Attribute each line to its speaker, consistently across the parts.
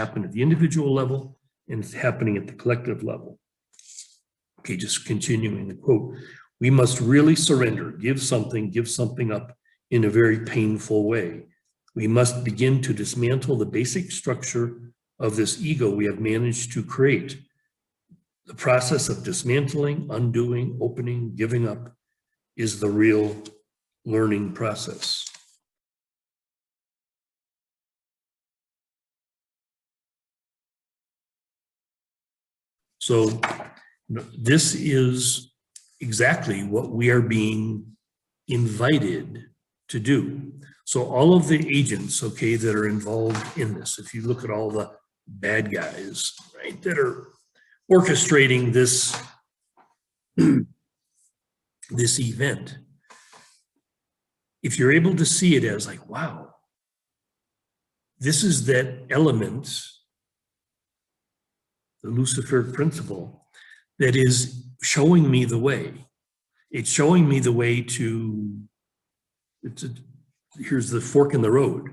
Speaker 1: happen at the individual level and it's happening at the collective level. Okay, just continuing the quote. We must really surrender, give something up in a very painful way. We must begin to dismantle the basic structure of this ego we have managed to create. The process of dismantling, undoing, opening, giving up is the real learning process. So this is exactly what we are being invited to do. So all of the agents, okay, that are involved in this, if you look at all the bad guys, right, that are orchestrating this, this event, if you're able to see it as like, wow, this is that element, the Lucifer principle, that is showing me the way. It's showing me the way to, here's the fork in the road.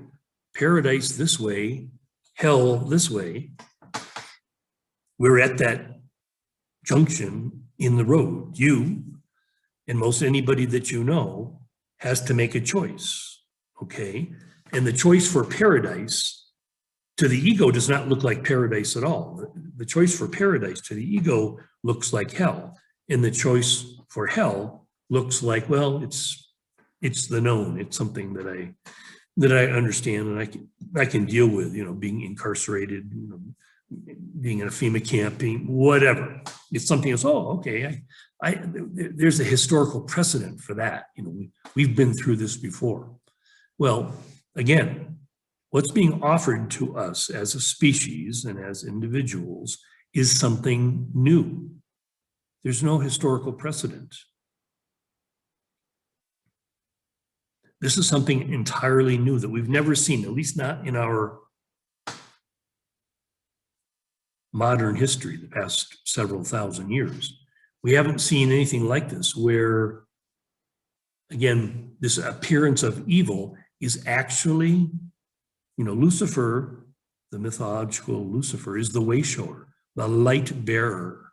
Speaker 1: Paradise this way, hell this way. We're at that junction in the road. You, and most anybody that you know, has to make a choice, okay? And the choice for paradise to the ego does not look like paradise at all. The choice for paradise to the ego looks like hell. And the choice for hell looks like, well, it's the known. It's something that I understand and I can deal with, you know, being incarcerated, you know, being in a FEMA camp, being whatever. It's something that's, oh, okay, there's a historical precedent for that. You know, we've been through this before. Well, again, what's being offered to us as a species and as individuals is something new. There's no historical precedent. This is something entirely new that we've never seen, at least not in our modern history, the past several thousand years. We haven't seen anything like this where, again, this appearance of evil is actually, you know, Lucifer, the mythological Lucifer, is the wayshower, the light bearer.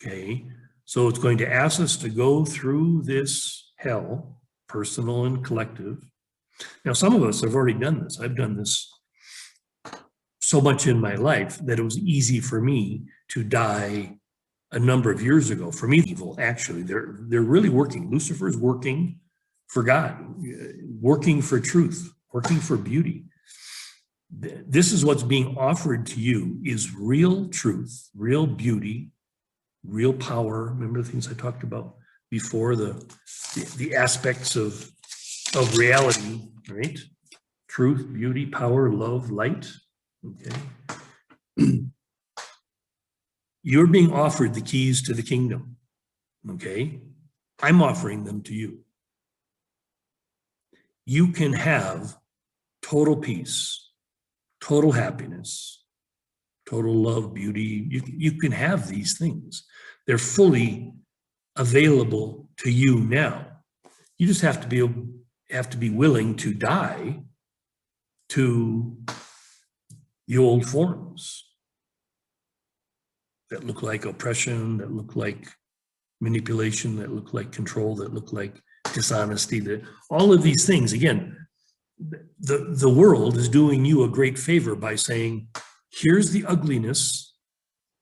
Speaker 1: Okay, so it's going to ask us to go through this hell, personal and collective. Now, some of us have already done this. I've done this so much in my life that it was easy for me to die a number of years ago. For me, evil, actually, they're really working. Lucifer's working for God, working for truth, working for beauty. This is what's being offered to you, is real truth, real beauty, real power. Remember the things I talked about before, the aspects of reality, right? Truth, beauty, power, love, light. Okay. You're being offered the keys to the kingdom. Okay. I'm offering them to you. You can have total peace, total happiness, total love, beauty. You can have these things. They're fully available to you now. You just have to be willing to die to the old forms that look like oppression, that look like manipulation, that look like control, that look like dishonesty, that all of these things. Again, the world is doing you a great favor by saying, here's the ugliness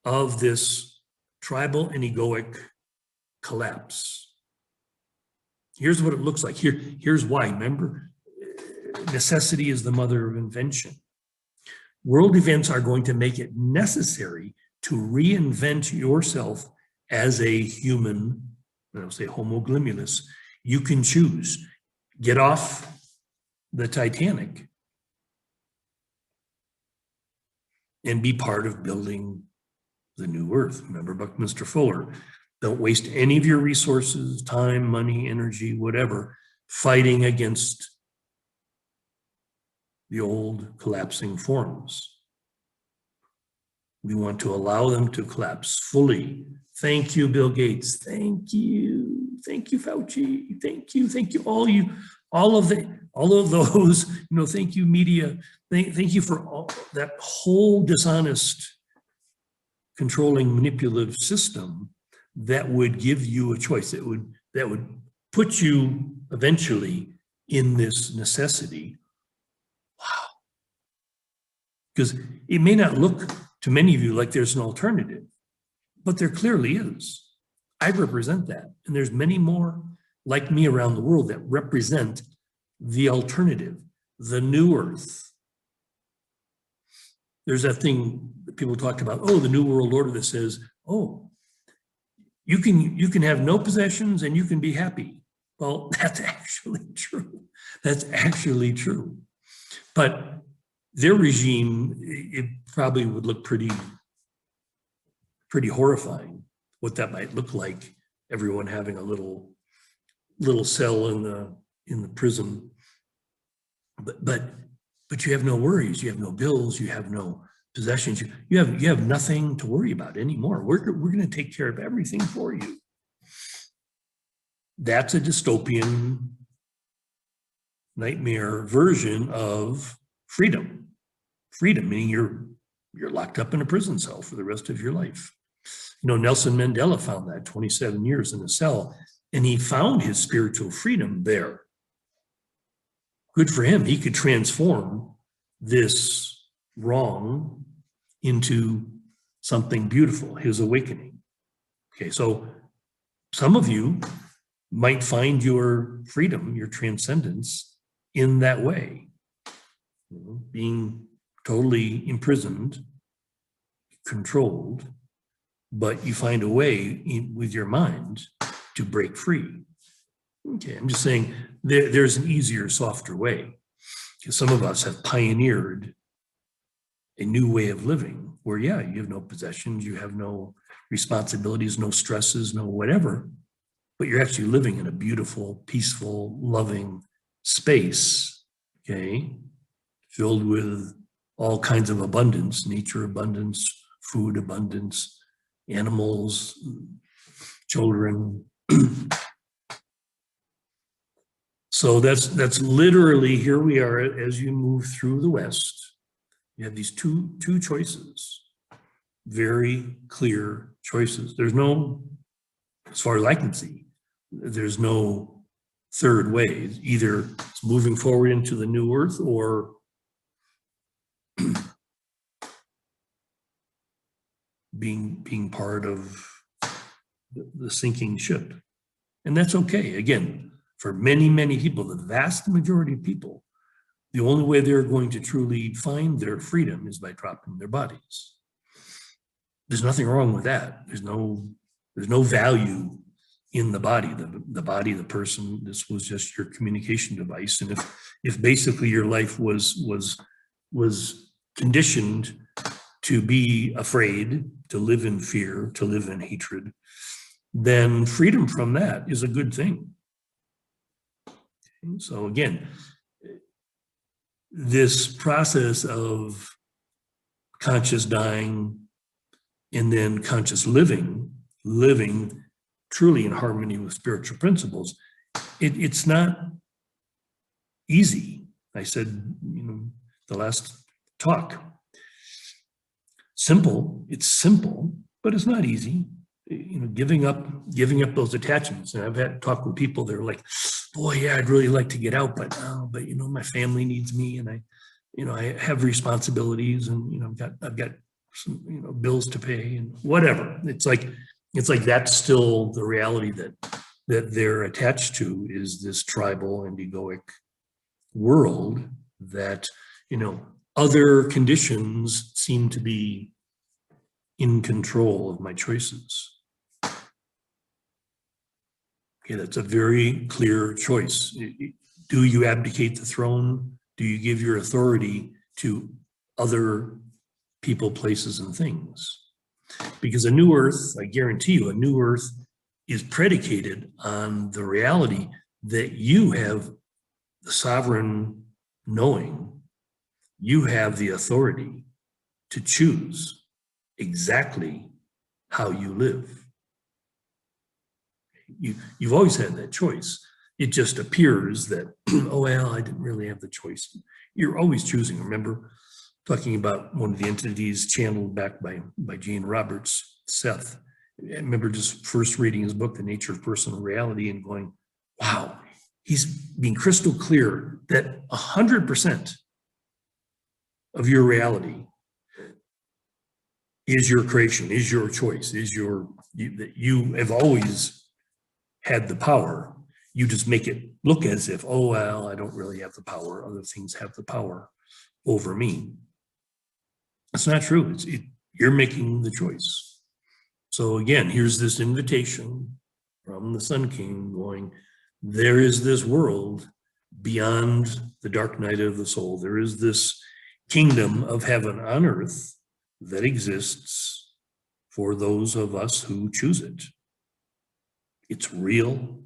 Speaker 1: of this tribal and egoic collapse. Here's what it looks like. Here's why. Remember, necessity is the mother of invention. World events are going to make it necessary to reinvent yourself as a human, I'll say homo globulus. You can choose. Get off the Titanic and be part of building the new earth. Remember Buckminster Fuller. Don't waste any of your resources, time, money, energy, whatever, fighting against the old collapsing forms. We want to allow them to collapse fully. Thank you, Bill Gates. Thank you. Thank you, Fauci. Thank you. Thank you. All all of those, thank you, media. Thank you for all that whole dishonest, controlling, manipulative system that would give you a choice, that would put you eventually in this necessity. Wow. Because it may not look to many of you like there's an alternative, but there clearly is. I represent that. And there's many more like me around the world that represent the alternative, the new earth. There's that thing that people talk about, oh, the New World Order, that says, oh, you can have no possessions and you can be happy. Well, that's actually true. That's actually true. But their regime, it probably would look pretty horrifying, what that might look like, everyone having a little cell in the prison. But you have no worries, you have no bills, you have no possessions, you have nothing to worry about anymore. We're going to take care of everything for you. That's a dystopian nightmare version of freedom. Freedom, meaning you're locked up in a prison cell for the rest of your life. Nelson Mandela found that 27 years in a cell, and he found his spiritual freedom there. Good for him. He could transform this wrong into something beautiful, his awakening. Okay, so some of you might find your freedom, your transcendence in that way. Being totally imprisoned, controlled, but you find a way with your mind to break free. Okay, I'm just saying there's an easier, softer way. Because some of us have pioneered a new way of living where, yeah, you have no possessions, you have no responsibilities, no stresses, no whatever, but you're actually living in a beautiful, peaceful, loving space, okay, filled with all kinds of abundance, nature abundance, food abundance, animals, children. So that's literally, here we are as you move through the West. You have these two choices, very clear choices. There's no, as far as I can see, there's no third way. Either it's moving forward into the new earth or being part of the sinking ship. And that's okay. Again, for many, many people, the vast majority of people, the only way they're going to truly find their freedom is by dropping their bodies. There's nothing wrong with that. There's no value in the body, the body, the person. This was just your communication device. And if basically your life was conditioned to be afraid, to live in fear, to live in hatred, then freedom from that is a good thing. So again, this process of conscious dying and then conscious living truly in harmony with spiritual principles, it's not easy. I said, the last talk, it's simple, but it's not easy. Giving up those attachments. And I've had talk with people, they're like, boy, yeah, I'd really like to get out, but my family needs me, and I have responsibilities, and I've got some bills to pay and whatever. It's like that's still the reality that they're attached to, is this tribal and egoic world that other conditions seem to be in control of my choices. Okay, that's a very clear choice. Do you abdicate the throne? Do you give your authority to other people, places, and things? Because a new earth, I guarantee you, a new earth is predicated on the reality that you have the sovereign knowing, you have the authority to choose exactly how you live. You've always had that choice. It just appears that, oh, well, I didn't really have the choice. You're always choosing. Remember talking about one of the entities channeled back by Jane Roberts, Seth. I remember just first reading his book, The Nature of Personal Reality, and going, wow, he's being crystal clear that 100% of your reality is your creation, is your choice, that you have always had the power. You just make it look as if, oh, well, I don't really have the power. Other things have the power over me. It's not true. You're making the choice. So again, here's this invitation from the Sun King going, there is this world beyond the dark night of the soul. There is this kingdom of heaven on earth that exists for those of us who choose it. It's real.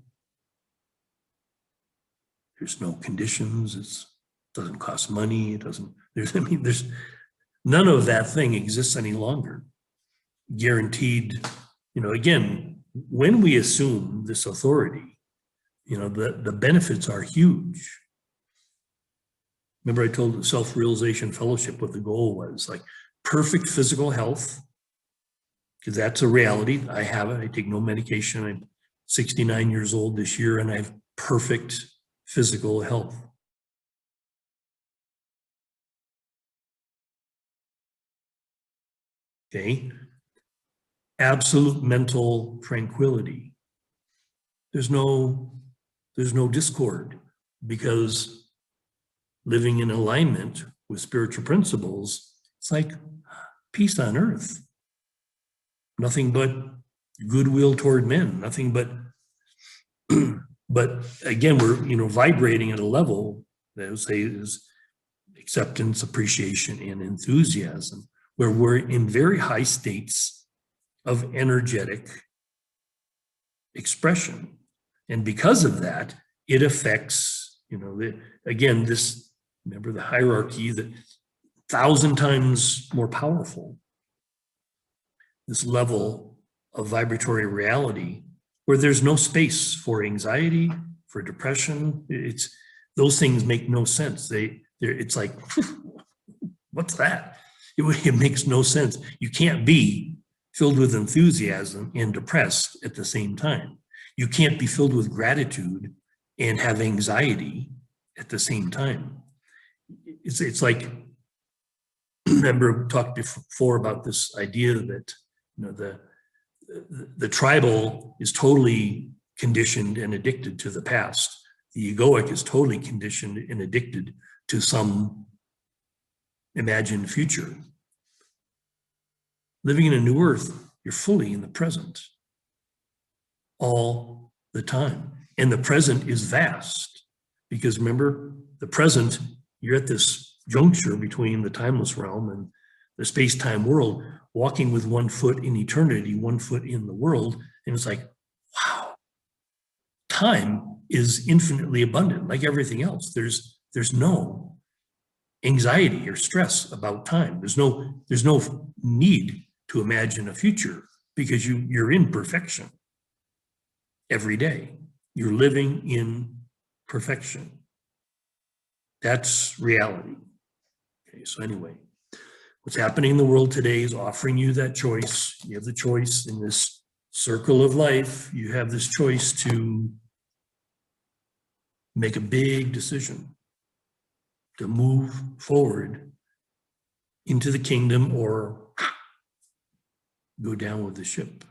Speaker 1: There's no conditions. It doesn't cost money. There's none of that thing exists any longer. Guaranteed, again, when we assume this authority, the benefits are huge. Remember I told the Self-Realization Fellowship what the goal was, like perfect physical health, because that's a reality. I have it. I take no medication. I'm 69 years old this year, and I have perfect physical health. Okay. Absolute mental tranquility. There's no discord, because living in alignment with spiritual principles, it's like peace on earth. Nothing but goodwill toward men, nothing but again, we're vibrating at a level that I would say is acceptance, appreciation, and enthusiasm, where we're in very high states of energetic expression. And because of that, it affects, again, remember the hierarchy, that 1,000 times more powerful. This level of vibratory reality where there's no space for anxiety, for depression. Those things make no sense. It's like, what's that? It makes no sense. You can't be filled with enthusiasm and depressed at the same time. You can't be filled with gratitude and have anxiety at the same time. It's like, remember we talked before about this idea that the tribal is totally conditioned and addicted to the past. The egoic is totally conditioned and addicted to some imagined future. Living in a new earth, you're fully in the present all the time. And the present is vast, because remember, the present, you're at this juncture between the timeless realm and the space-time world, walking with 1 foot in eternity, 1 foot in the world. And it's like, wow, time is infinitely abundant, like everything else. There's no anxiety or stress about time. There's no need to imagine a future, because you're in perfection every day. You're living in perfection. That's reality. Okay, so anyway, what's happening in the world today is offering you that choice. You have the choice in this circle of life. You have this choice to make a big decision, to move forward into the kingdom or go down with the ship.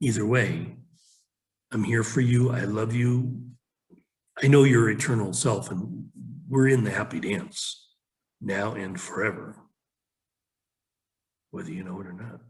Speaker 1: Either way, I'm here for you. I love you. I know your eternal self, and we're in the happy dance now and forever, whether you know it or not.